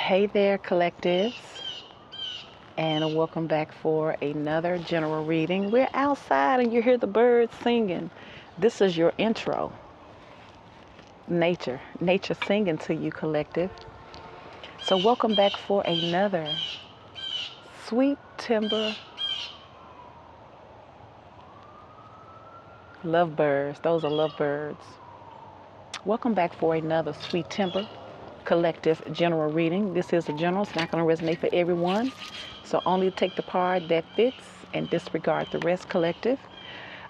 Hey there, collectives, and welcome back for another general reading. We're outside and you hear the birds singing. This is your intro. Nature singing to you, collective. So, welcome back for another Sweet Timber Lovebirds. Those are lovebirds. Welcome back for another Sweet Timber Collective general reading. This is a general. It's not going to resonate for everyone. So only take the part that fits and disregard the rest, collective.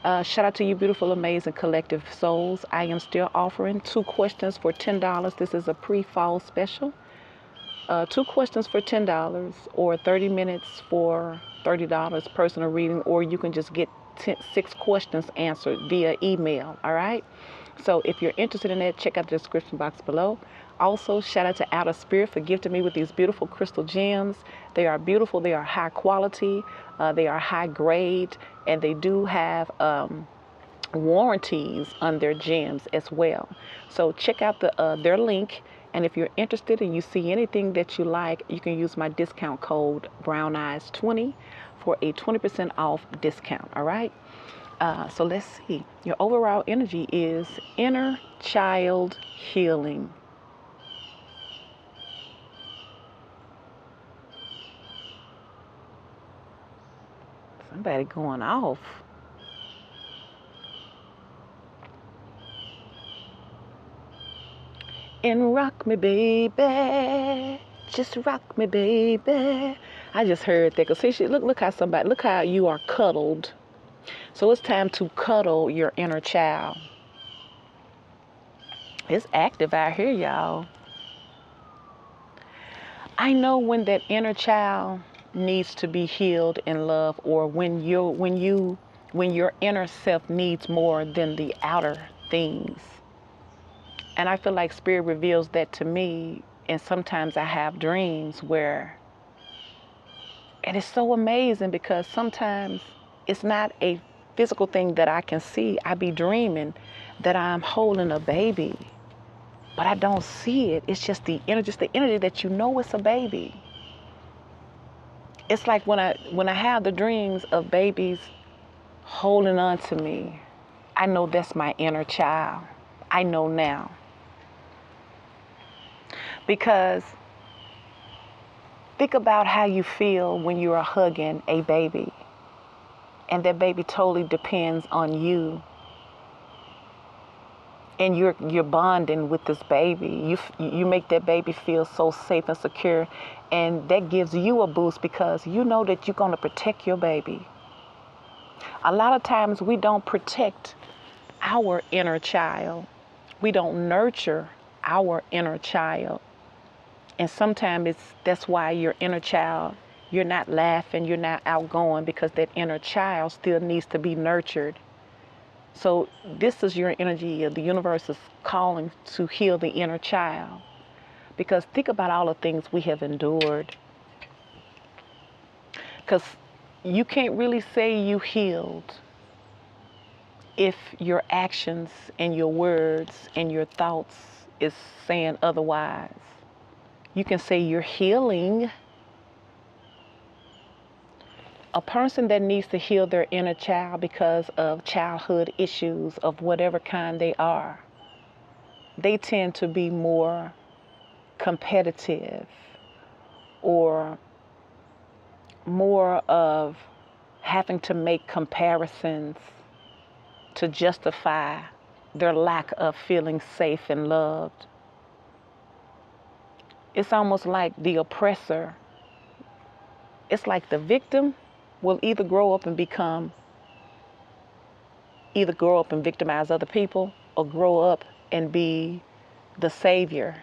Shout out to you, beautiful, amazing collective souls. I am still offering 2 questions for $10. This is a pre-fall special. 2 questions for $10 or 30 minutes for $30 personal reading, or you can just get 6 questions answered via email. All right. So if you're interested in that, check out the description box below. Also, shout out to Outer Spirit for gifting me with these beautiful crystal gems. They are beautiful. They are high quality. They are high grade, and they do have warranties on their gems as well. So check out their link. And if you're interested and you see anything that you like, you can use my discount code BrownEyes20 for a 20% off discount. All right. So let's see. Your overall energy is inner child healing. Somebody going off. And rock me, baby. Just rock me, baby. I just heard that. Cause see, look how you are cuddled. So it's time to cuddle your inner child. It's active out here, y'all. I know when that inner child needs to be healed in love, or when your inner self needs more than the outer things. And I feel like Spirit reveals that to me, and sometimes I have dreams where, and it's so amazing because sometimes it's not a physical thing that I can see. I be dreaming that I'm holding a baby, but I don't see it. It's just the energy that you know it's a baby. It's like when I have the dreams of babies holding on to me, I know that's my inner child. I know now. Because think about how you feel when you are hugging a baby, and that baby totally depends on you, and you're bonding with this baby. You make that baby feel so safe and secure, and that gives you a boost because you know that you're going to protect your baby. A lot of times we don't protect our inner child. We don't nurture our inner child. And sometimes that's why your inner child, you're not laughing, you're not outgoing, because that inner child still needs to be nurtured. So this is your energy. The universe is calling to heal the inner child. Because think about all the things we have endured. Because you can't really say you healed if your actions and your words and your thoughts is saying otherwise. You can say you're healing. A person that needs to heal their inner child because of childhood issues of whatever kind they are, they tend to be more competitive or more of having to make comparisons to justify their lack of feeling safe and loved. It's almost like the oppressor. It's like the victim will either grow up and victimize other people, or grow up and be the savior.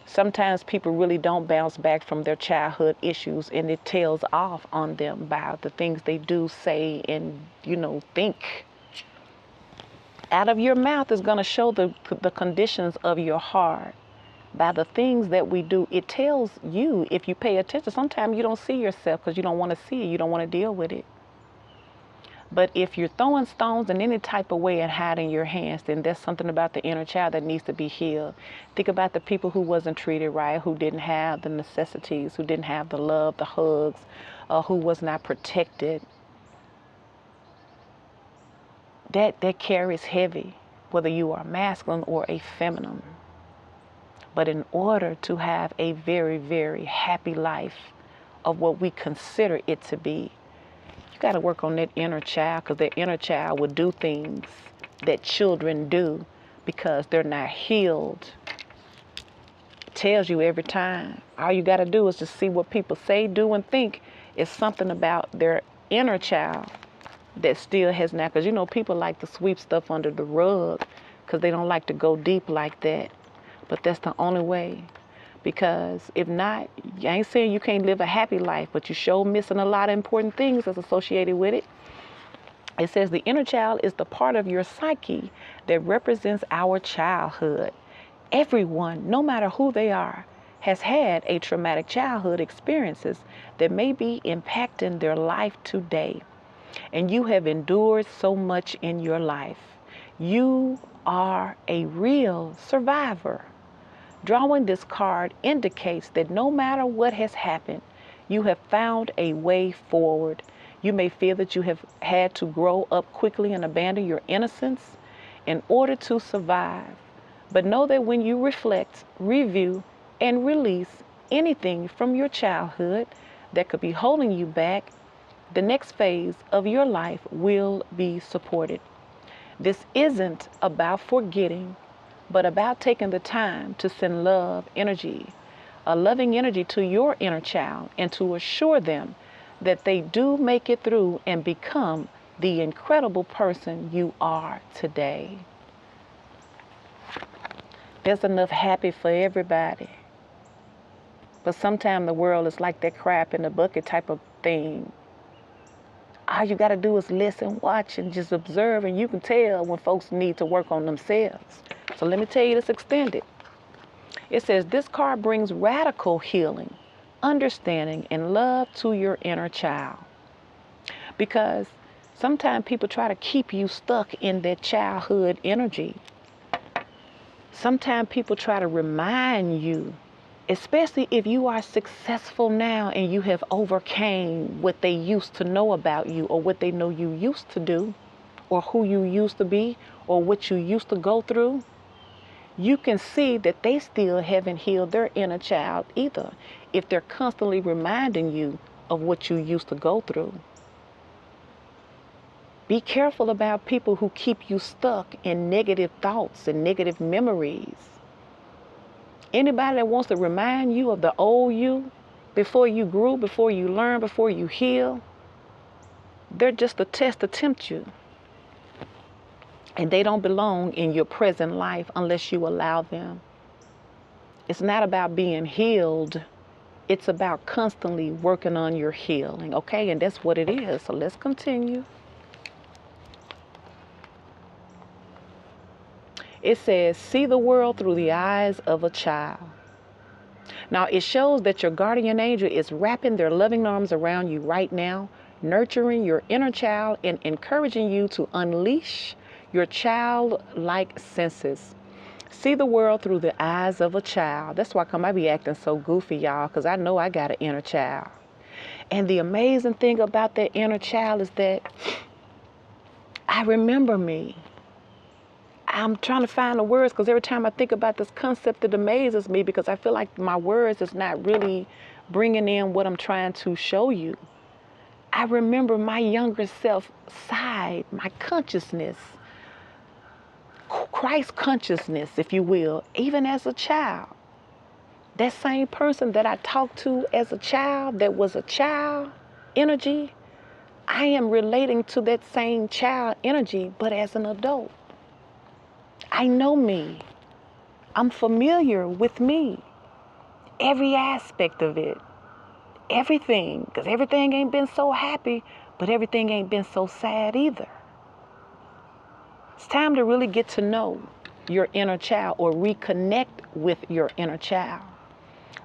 Sometimes people really don't bounce back from their childhood issues, and it tails off on them by the things they do, say, and think. Out of your mouth is going to show the conditions of your heart. By the things that we do, it tells you, if you pay attention. Sometimes you don't see yourself because you don't want to see it. You don't want to deal with it. But if you're throwing stones in any type of way and hiding your hands, then there's something about the inner child that needs to be healed. Think about the people who wasn't treated right, who didn't have the necessities, who didn't have the love, the hugs, who was not protected. That carries heavy, whether you are masculine or a feminine. But in order to have a very, very happy life of what we consider it to be, you got to work on that inner child, because that inner child will do things that children do because they're not healed. It tells you every time. All you got to do is just see what people say, do, and think. It's something about their inner child that still has not, because you know people like to sweep stuff under the rug because they don't like to go deep like that. But that's the only way. Because if not, I ain't saying you can't live a happy life, but you sure missing a lot of important things that's associated with it. It says the inner child is the part of your psyche that represents our childhood. Everyone, no matter who they are, has had a traumatic childhood experiences that may be impacting their life today. And you have endured so much in your life. You are a real survivor. Drawing this card indicates that no matter what has happened, you have found a way forward. You may feel that you have had to grow up quickly and abandon your innocence in order to survive. But know that when you reflect, review, and release anything from your childhood that could be holding you back, the next phase of your life will be supported. This isn't about forgetting, but about taking the time to send love energy, a loving energy to your inner child, and to assure them that they do make it through and become the incredible person you are today. There's enough happy for everybody. But sometimes the world is like that crap in the bucket type of thing. All you got to do is listen, watch, and just observe, and you can tell when folks need to work on themselves. So let me tell you this extended. It says this card brings radical healing, understanding, and love to your inner child. Because sometimes people try to keep you stuck in that childhood energy. Sometimes people try to remind you, especially if you are successful now and you have overcame what they used to know about you, or what they know you used to do, or who you used to be, or what you used to go through. You can see that they still haven't healed their inner child either, if they're constantly reminding you of what you used to go through. Be careful about people who keep you stuck in negative thoughts and negative memories. Anybody that wants to remind you of the old you, before you grew, before you learned, before you heal, they're just a test to tempt you. And they don't belong in your present life unless you allow them. It's not about being healed. It's about constantly working on your healing, okay? And that's what it is. So let's continue. It says, see the world through the eyes of a child. Now, it shows that your guardian angel is wrapping their loving arms around you right now, nurturing your inner child and encouraging you to unleash your childlike senses. See the world through the eyes of a child. That's why I be acting so goofy, y'all, because I know I got an inner child. And the amazing thing about that inner child is that I remember me. I'm trying to find the words, because every time I think about this concept, it amazes me, because I feel like my words is not really bringing in what I'm trying to show you. I remember my younger self side, my consciousness, Christ consciousness, if you will, even as a child. That same person that I talked to as a child, that was a child energy, I am relating to that same child energy, but as an adult. I know me. I'm familiar with me. Every aspect of it. Everything. Because everything ain't been so happy, but everything ain't been so sad either. It's time to really get to know your inner child, or reconnect with your inner child.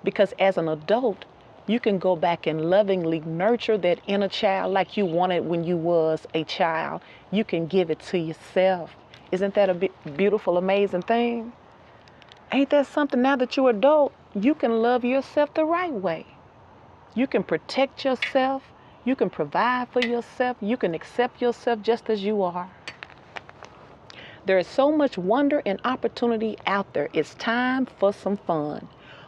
Because as an adult, You can go back and lovingly nurture that inner child like you wanted when you was a child. You can give it to yourself. Isn't that a beautiful, amazing thing? Ain't that something? Now that you're adult, you can love yourself the right way. You can protect yourself. You can provide for yourself. You can accept yourself just as you are. There is so much wonder and opportunity out there. It's time for some fun.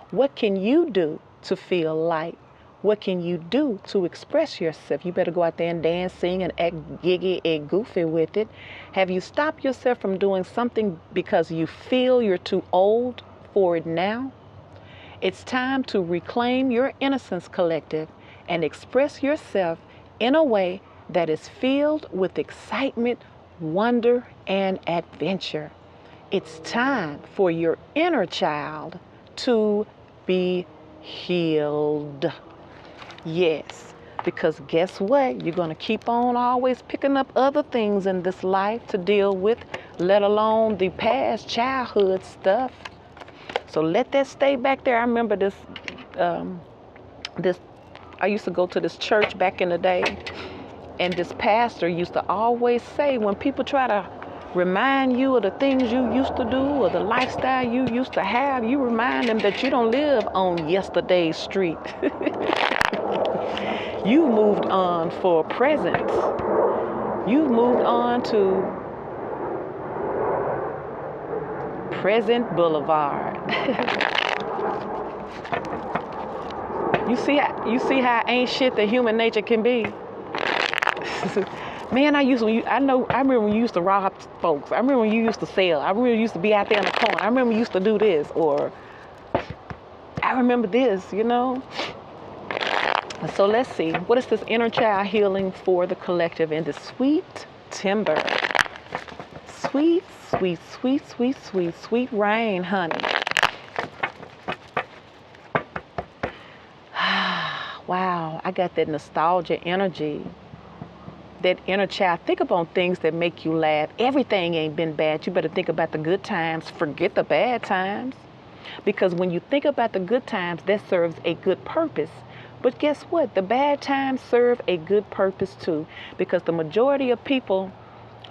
What can you do to feel light? What can you do to express yourself? You better go out there and dance, sing, and act giggy and goofy with it. Have you stopped yourself from doing something because you feel you're too old for it now? It's time to reclaim your innocence, collective, and express yourself in a way that is filled with excitement, wonder, and adventure. It's time for your inner child to be healed. Yes, because guess what? You're going to keep on always picking up other things in this life to deal with, let alone the past childhood stuff. So let that stay back there. I remember this, I used to go to this church back in the day, and this pastor used to always say, when people try to remind you of the things you used to do or the lifestyle you used to have, you remind them that you don't live on yesterday's street. You moved on for present. You've moved on to Present Boulevard. You see how ain't shit that human nature can be. Man, I remember when you used to rob folks. I remember when you used to sell. I remember you used to be out there in the corner. I remember you used to do this, or I remember this, you know. So let's see, what is this inner child healing for the collective in the sweet timber? Sweet, sweet, sweet, sweet, sweet, sweet rain, honey. Wow, I got that nostalgia energy. That inner child. Think about things that make you laugh. Everything ain't been bad. You better think about the good times. Forget the bad times. Because when you think about the good times, that serves a good purpose. But guess what? The bad times serve a good purpose too. Because the majority of people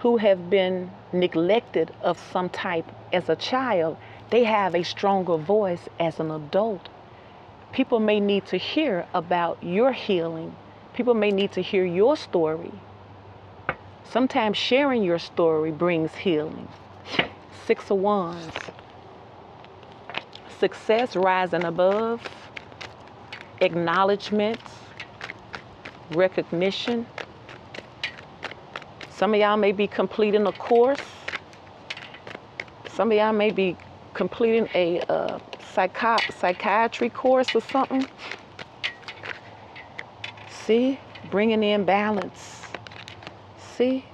who have been neglected of some type as a child, they have a stronger voice as an adult. People may need to hear about your healing. People may need to hear your story. Sometimes sharing your story brings healing. 6 of Wands. Success rising above. Acknowledgement. Recognition. Some of y'all may be completing a course. Some of y'all may be completing a psychiatry course or something. See? Bringing in balance. See?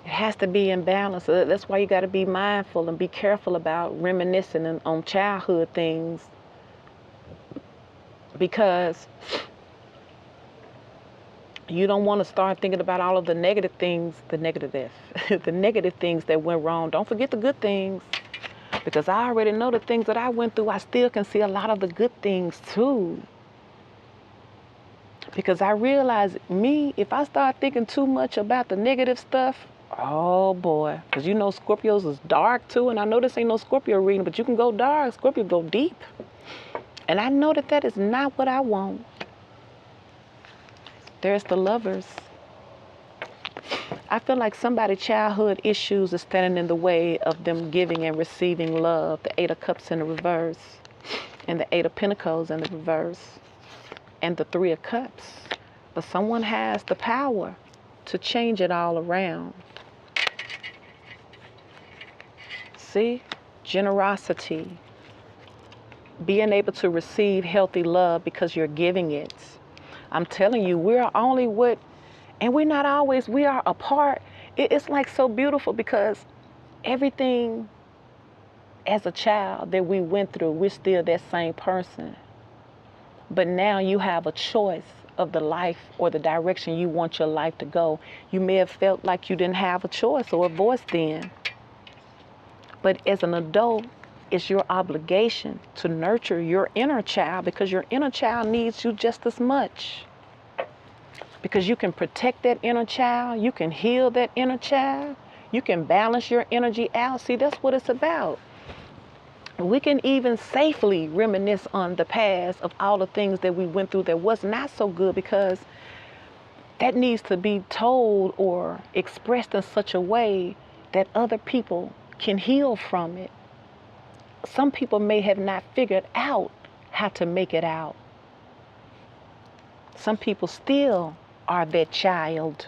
It has to be in balance. So that's why you got to be mindful and be careful about reminiscing on childhood things. Because you don't want to start thinking about all of the negative things, the negative things that went wrong. Don't forget the good things. Because I already know the things that I went through. I still can see a lot of the good things too. Because I realize if I start thinking too much about the negative stuff, oh boy. Because you know Scorpios is dark too. And I know this ain't no Scorpio reading, but you can go dark. Scorpio go deep. And I know that is not what I want. There's the Lovers. I feel like somebody's childhood issues are standing in the way of them giving and receiving love. The 8 of Cups in the reverse. And the 8 of Pentacles in the reverse. And the 3 of Cups. But someone has the power to change it all around. See? Generosity. Being able to receive healthy love because you're giving it. I'm telling you, we're only and we're not always, we are a part. It's like so beautiful because everything as a child that we went through, we're still that same person. But now you have a choice of the life or the direction you want your life to go. You may have felt like you didn't have a choice or a voice then. But as an adult, it's your obligation to nurture your inner child, because your inner child needs you just as much. Because you can protect that inner child, you can heal that inner child, you can balance your energy out. See, that's what it's about. We can even safely reminisce on the past of all the things that we went through that was not so good, because that needs to be told or expressed in such a way that other people can heal from it. Some people may have not figured out how to make it out. Some people still are that child.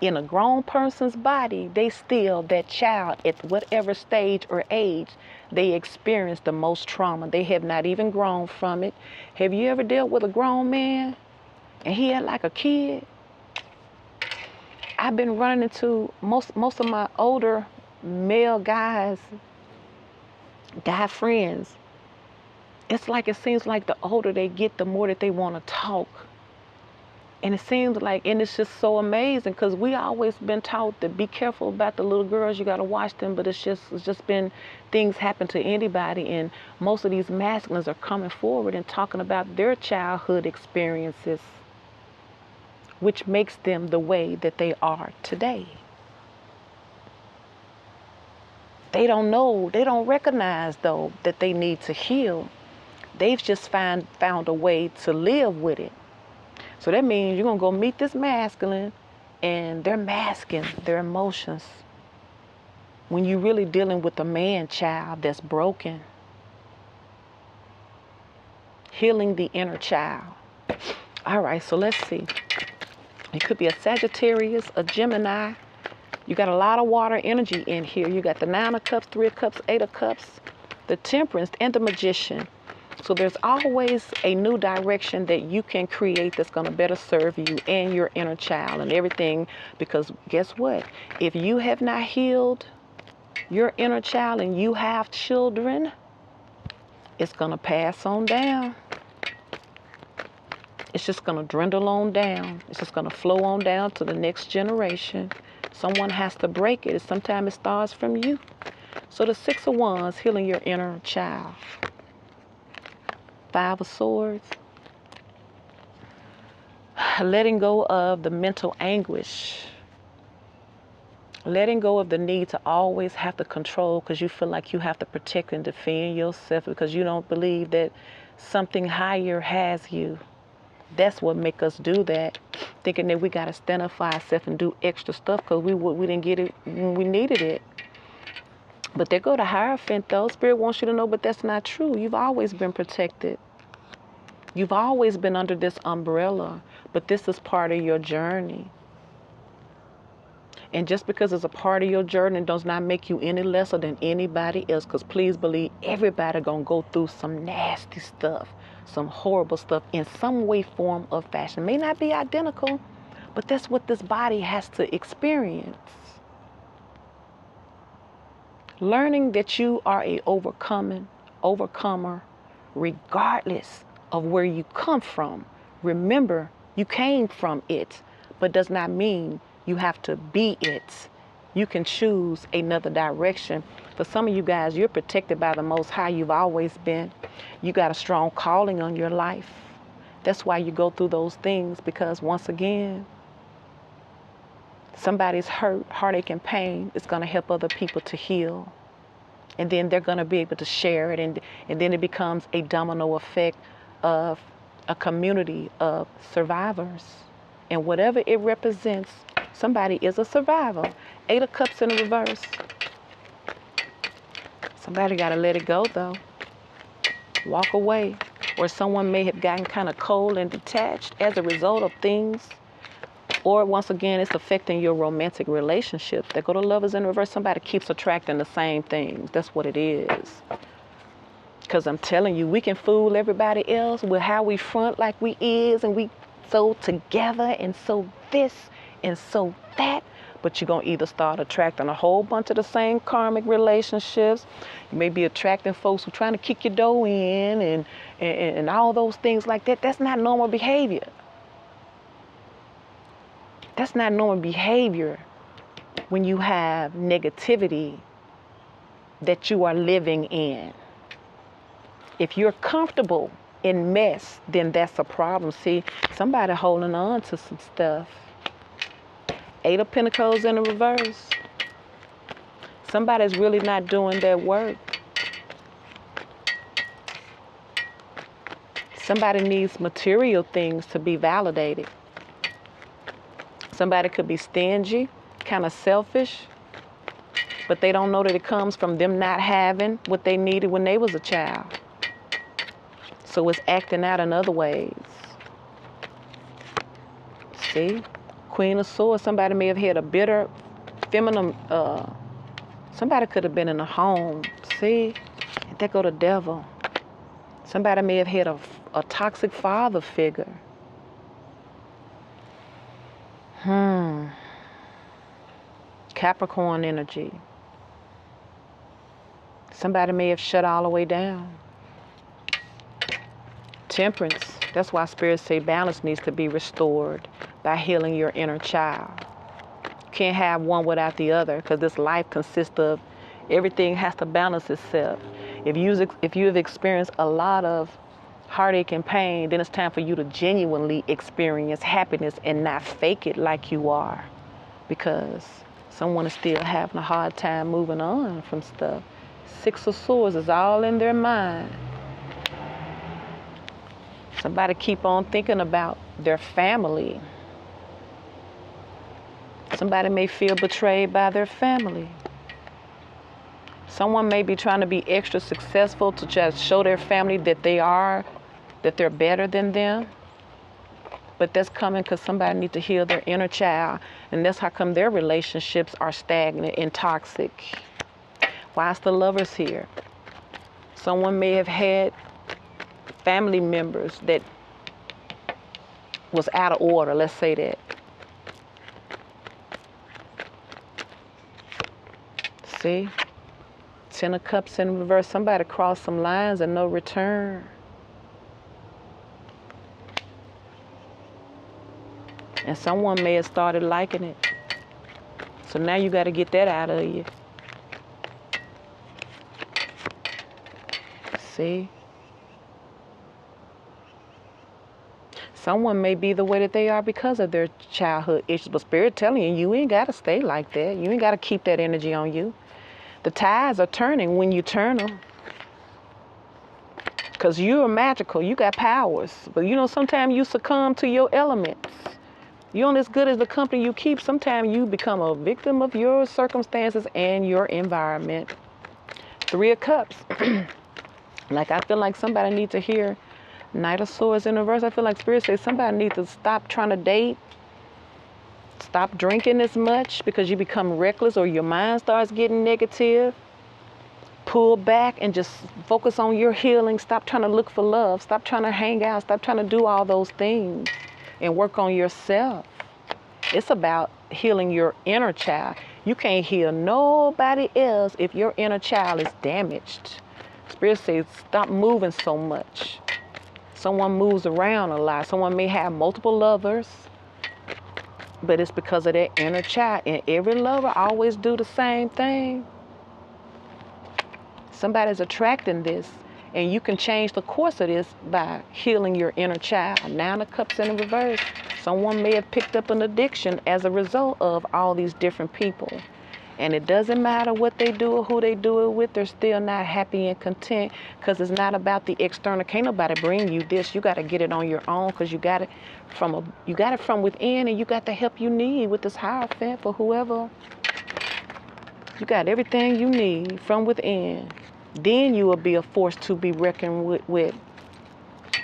In a grown person's body, they still that child at whatever stage or age they experience the most trauma. They have not even grown from it. Have you ever dealt with a grown man and he had like a kid? I've been running into most of my older male guy friends. It's like it seems like the older they get, the more that they want to talk. And it seems like, and it's just so amazing, because we always been taught to be careful about the little girls. You got to watch them, but it's just been things happen to anybody, and most of these masculines are coming forward and talking about their childhood experiences, which makes them the way that they are today. They don't know, they don't recognize though that they need to heal. They've just found a way to live with it. So that means you're going to go meet this masculine and they're masking their emotions when you're really dealing with a man child that's broken. Healing the inner child. All right, so let's see. It could be a Sagittarius, a Gemini. You got a lot of water energy in here. You got the 9 of Cups, 3 of Cups, 8 of Cups, the Temperance, and the Magician. So there's always a new direction that you can create that's going to better serve you and your inner child and everything. Because guess what? If you have not healed your inner child and you have children, it's going to pass on down. It's just going to dwindle on down. It's just going to flow on down to the next generation. Someone has to break it. Sometimes it starts from you. So the 6 of Wands, healing your inner child. 5 of Swords, letting go of the mental anguish, letting go of the need to always have to control, because you feel like you have to protect and defend yourself because you don't believe that something higher has you. That's what make us do that, thinking that we got to stand up for ourselves and do extra stuff because we didn't get it when we needed it. But there go the Hierophant though. Spirit wants you to know, but that's not true. You've always been protected. You've always been under this umbrella, but this is part of your journey. And just because it's a part of your journey does not make you any lesser than anybody else, because please believe everybody gonna go through some nasty stuff, some horrible stuff in some way, form, or fashion. May not be identical, but that's what this body has to experience. Learning that you are a overcomer, regardless of where you come from. Remember, you came from it, but does not mean you have to be it. You can choose another direction. For some of you guys, you're protected by the Most High. You've always been. You got a strong calling on your life. That's why you go through those things, because once again, somebody's hurt, heartache, and pain is going to help other people to heal. And then they're going to be able to share it. And then it becomes a domino effect of a community of survivors. And whatever it represents, somebody is a survivor. 8 of Cups in the reverse. Somebody got to let it go, though. Walk away. Or someone may have gotten kind of cold and detached as a result of things. Or once again, it's affecting your romantic relationship. They go to Lovers in reverse. Somebody keeps attracting the same things. That's what it is. Because I'm telling you, we can fool everybody else with how we front like we is, and we so together and so this and so that. But you're going to either start attracting a whole bunch of the same karmic relationships. You may be attracting folks who are trying to kick your dough in and all those things like that. That's not normal behavior. That's not normal behavior when you have negativity that you are living in. If you're comfortable in mess, then that's a problem. See, somebody holding on to some stuff. Eight of Pentacles in the reverse. Somebody's really not doing their work. Somebody needs material things to be validated. Somebody could be stingy, kind of selfish, but they don't know that it comes from them not having what they needed when they was a child. So it's acting out in other ways. See? Queen of Swords, somebody may have had a bitter, feminine, somebody could have been in a home. See? And there go the devil. Somebody may have had a toxic father figure. Capricorn energy. Somebody may have shut all the way down. Temperance. That's why spirits say balance needs to be restored by healing your inner child. Can't have one without the other, because this life consists of everything has to balance itself. If you have experienced a lot of heartache and pain, then it's time for you to genuinely experience happiness and not fake it like you are, because someone is still having a hard time moving on from stuff. Six of Swords is all in their mind. Somebody keep on thinking about their family. Somebody may feel betrayed by their family. Someone may be trying to be extra successful to just show their family that they're better than them. But that's coming because somebody needs to heal their inner child. And that's how come their relationships are stagnant and toxic. Why is the Lovers here? Someone may have had family members that was out of order, let's say that. See? Ten of Cups in reverse. Somebody crossed some lines and no return. And someone may have started liking it. So now you got to get that out of you. See? Someone may be the way that they are because of their childhood issues. But Spirit telling you, you ain't got to stay like that. You ain't got to keep that energy on you. The tides are turning when you turn them. Because you're magical. You got powers. But you know, sometimes you succumb to your elements. You're only as good as the company you keep. Sometimes you become a victim of your circumstances and your environment. Three of Cups. Like, I feel like somebody needs to hear Knight of Swords in reverse. I feel like Spirit says somebody needs to stop trying to date. Stop drinking as much because you become reckless or your mind starts getting negative. Pull back and just focus on your healing. Stop trying to look for love. Stop trying to hang out. Stop trying to do all those things and work on yourself. It's about healing your inner child. You can't heal nobody else if your inner child is damaged. Spirit says stop moving so much. Someone moves around a lot. Someone may have multiple lovers, but it's because of their inner child. And every lover always do the same thing. Somebody's attracting this, and you can change the course of this by healing your inner child. Nine of Cups in the reverse. Someone may have picked up an addiction as a result of all these different people. And it doesn't matter what they do or who they do it with, they're still not happy and content because it's not about the external. Can't nobody bring you this. You got to get it on your own because you got it from within, and you got the help you need with this Hierophant for whoever. You got everything you need from within. Then you will be a force to be reckoned with.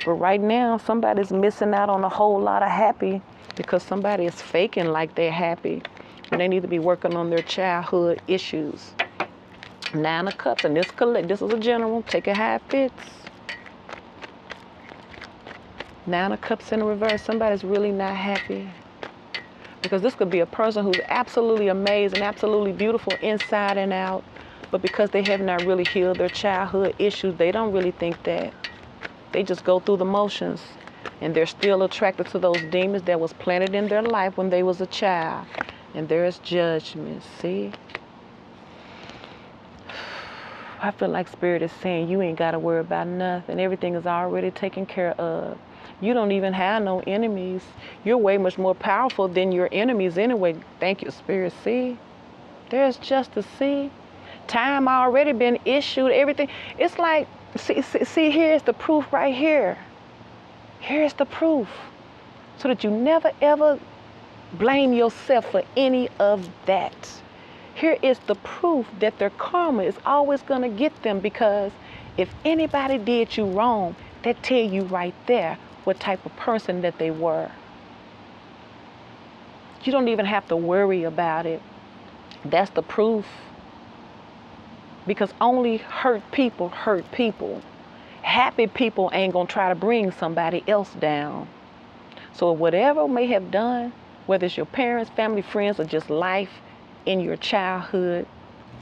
But right now, somebody's missing out on a whole lot of happy because somebody is faking like they're happy. And they need to be working on their childhood issues. Nine of Cups, and this is a general. Take it how it fits. Nine of Cups in reverse. Somebody's really not happy. Because this could be a person who's absolutely amazing, absolutely beautiful inside and out. But because they have not really healed their childhood issues, they don't really think that. They just go through the motions. And they're still attracted to those demons that was planted in their life when they was a child. And there is judgment, see? I feel like Spirit is saying you ain't got to worry about nothing. Everything is already taken care of. You don't even have no enemies. You're way much more powerful than your enemies anyway. Thank you, Spirit. See, there's justice. See, time already been issued. Everything. It's like, see, here's the proof right here. Here's the proof. So that you never ever blame yourself for any of that. Here is the proof that their karma is always going to get them, because if anybody did you wrong, that tell you right there what type of person that they were. You don't even have to worry about it. That's the proof. Because only hurt people hurt people. Happy people ain't going to try to bring somebody else down. So whatever may have done, whether it's your parents, family, friends, or just life in your childhood,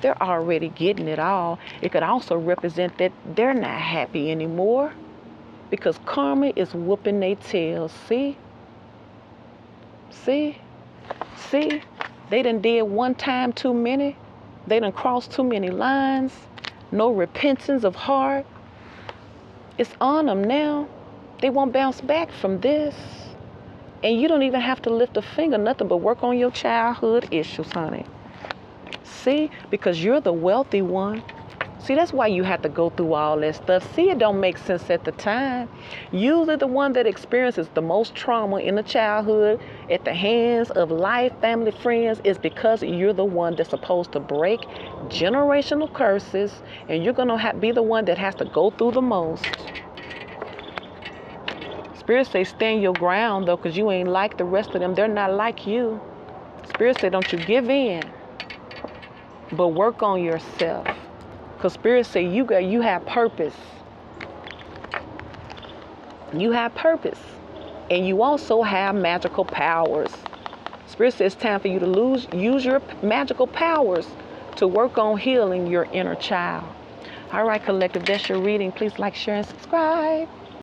they're already getting it all. It could also represent that they're not happy anymore, because karma is whooping their tails. See? They done did one time too many. They done crossed too many lines. No repentance of heart. It's on them now. They won't bounce back from this. And you don't even have to lift a finger, nothing but work on your childhood issues, honey. See, because you're the wealthy one. See, that's why you have to go through all that stuff. See, it don't make sense at the time. Usually the one that experiences the most trauma in the childhood at the hands of life, family, friends, is because you're the one that's supposed to break generational curses, and you're going to be the one that has to go through the most. Spirit say stand your ground, though, because you ain't like the rest of them. They're not like you. Spirit say don't you give in, but work on yourself. Because Spirit say you have purpose. You have purpose. And you also have magical powers. Spirit says it's time for you to use your magical powers to work on healing your inner child. All right, collective, that's your reading. Please like, share, and subscribe.